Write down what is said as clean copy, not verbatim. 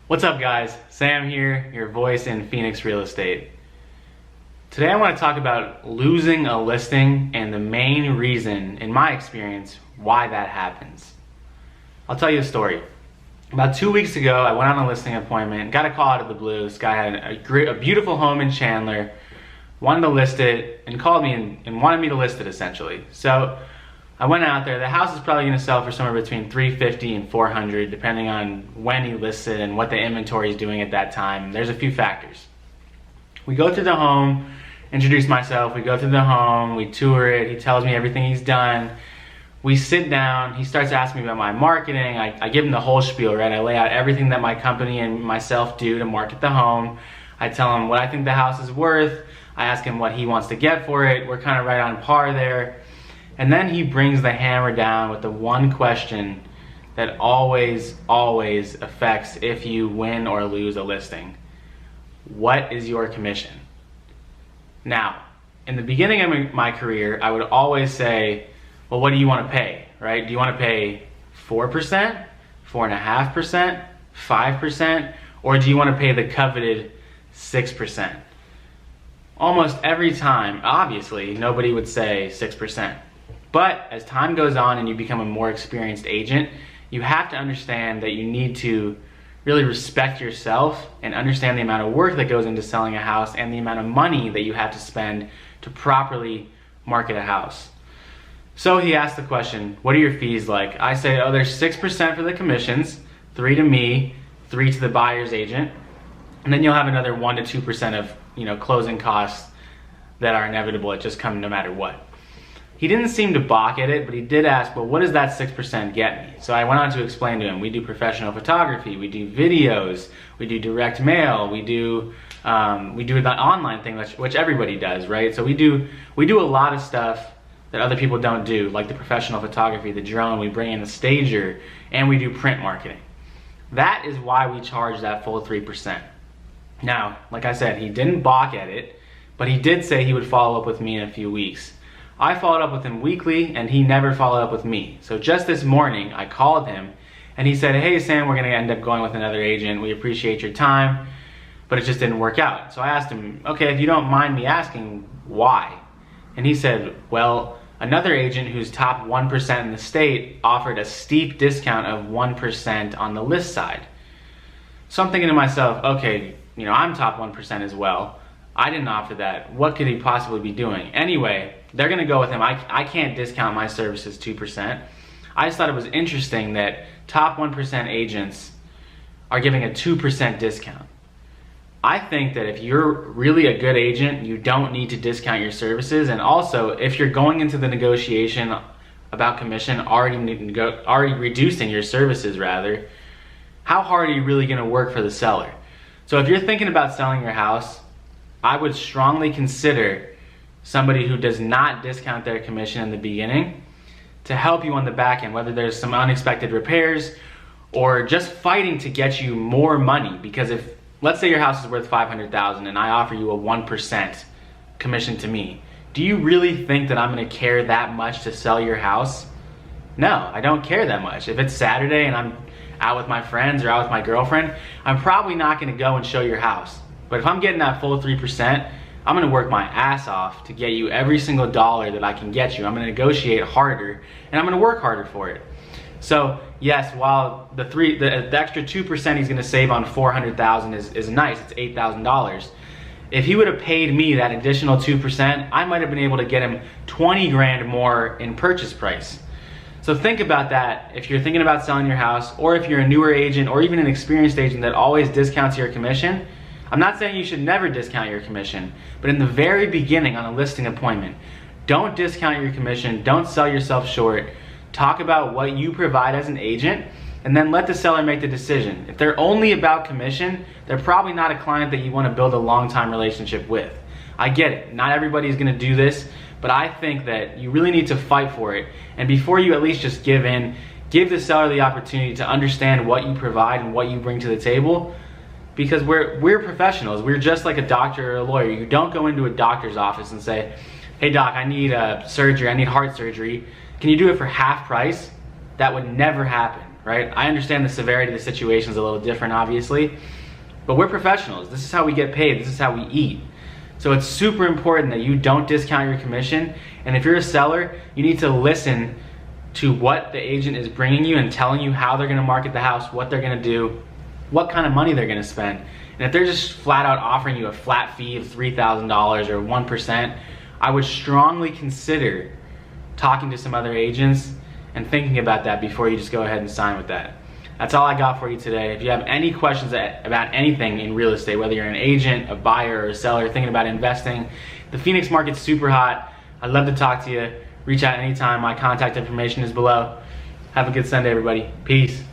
What's up guys? Sam here, your voice in Phoenix real estate. Today I want to talk about losing a listing and the main reason, in my experience, why that happens. I'll tell you a story. About 2 weeks ago, I went on a listing appointment, got a call out of the blue. This guy had a beautiful home in Chandler, wanted to list it, and called me and wanted me to list it essentially. So I went out there. The house is probably going to sell for somewhere between $350 and $400, depending on when he lists it and what the inventory is doing at that time. There's a few factors. We go through the home, introduce myself, we go through the home, we tour it, he tells me everything he's done. We sit down, he starts asking me about my marketing. I give him the whole spiel, right? I lay out everything that my company and myself do to market the home. I tell him what I think the house is worth. I ask him what he wants to get for it. We're kind of right on par there. And then he brings the hammer down with the one question that always affects if you win or lose a listing. What is your commission? Now, in the beginning of my career, I would always say, well, what do you want to pay, right? Do you want to pay 4%, 4.5%, 5%, or do you want to pay the coveted 6%? Almost every time, obviously, nobody would say 6%. But as time goes on and you become a more experienced agent, you have to understand that you need to really respect yourself and understand the amount of work that goes into selling a house and the amount of money that you have to spend to properly market a house. So he asked the question, what are your fees like? I say, oh, there's 6% for the commissions, 3 to me, 3 to the buyer's agent, and then you'll have another 1 to 2% of closing costs that are inevitable. It just comes no matter what. He didn't seem to balk at it, but he did ask, well, what does that 6% get me? So I went on to explain to him, we do professional photography, we do videos, we do direct mail, we do the online thing, which everybody does, right? So we do a lot of stuff that other people don't do, like the professional photography, the drone, we bring in the stager, and we do print marketing. That is why we charge that full 3%. Now, like I said, he didn't balk at it, but he did say he would follow up with me in a few weeks. I followed up with him weekly, and he never followed up with me. So just this morning, I called him, and he said, hey Sam, we're gonna end up going with another agent. We appreciate your time, but it just didn't work out. So I asked him, okay, if you don't mind me asking, why? And he said, well, another agent who's top 1% in the state offered a steep discount of 1% on the list side. So I'm thinking to myself, okay, I'm top 1% as well. I didn't offer that. What could he possibly be doing? Anyway, they're gonna go with him. I can't discount my services 2%. I just thought it was interesting that top 1% agents are giving a 2% discount. I think that if you're really a good agent, you don't need to discount your services. And also, if you're going into the negotiation about commission already reducing your services rather, how hard are you really gonna work for the seller? So if you're thinking about selling your house, I would strongly consider somebody who does not discount their commission in the beginning to help you on the back end, whether there's some unexpected repairs or just fighting to get you more money. Because if, let's say your house is worth $500,000 and I offer you a 1% commission to me, do you really think that I'm gonna care that much to sell your house? No, I don't care that much. If it's Saturday and I'm out with my friends or out with my girlfriend, I'm probably not gonna go and show your house. But if I'm getting that full 3%, I'm gonna work my ass off to get you every single dollar that I can get you. I'm gonna negotiate harder and I'm gonna work harder for it. So yes, while the extra 2% he's gonna save on $400,000 is nice, it's $8,000. If he would have paid me that additional 2%, I might have been able to get him 20 grand more in purchase price. So think about that if you're thinking about selling your house, or if you're a newer agent or even an experienced agent that always discounts your commission. I'm not saying you should never discount your commission, but in the very beginning on a listing appointment, don't discount your commission, don't sell yourself short. Talk about what you provide as an agent, and then let the seller make the decision. If they're only about commission, they're probably not a client that you want to build a long-time relationship with. I get it, not everybody's gonna do this, but I think that you really need to fight for it. And before you at least just give in, give the seller the opportunity to understand what you provide and what you bring to the table. Because we're professionals. We're just like a doctor or a lawyer. You don't go into a doctor's office and say, hey doc, I need surgery, I need heart surgery. Can you do it for half price? That would never happen. right? I understand the severity of the situation is a little different, obviously, but we're professionals. This is how we get paid. This is how we eat. So it's super important that you don't discount your commission. And if you're a seller, you need to listen to what the agent is bringing you and telling you how they're gonna market the house, what they're gonna do, what kind of money they're gonna spend. And if they're just flat out offering you a flat fee of $3,000 or 1%, I would strongly consider talking to some other agents and thinking about that before you just go ahead and sign with that. That's all I got for you today. If you have any questions about anything in real estate, whether you're an agent, a buyer, or a seller, thinking about investing, the Phoenix market's super hot. I'd love to talk to you. Reach out anytime. My contact information is below. Have a good Sunday, everybody. Peace.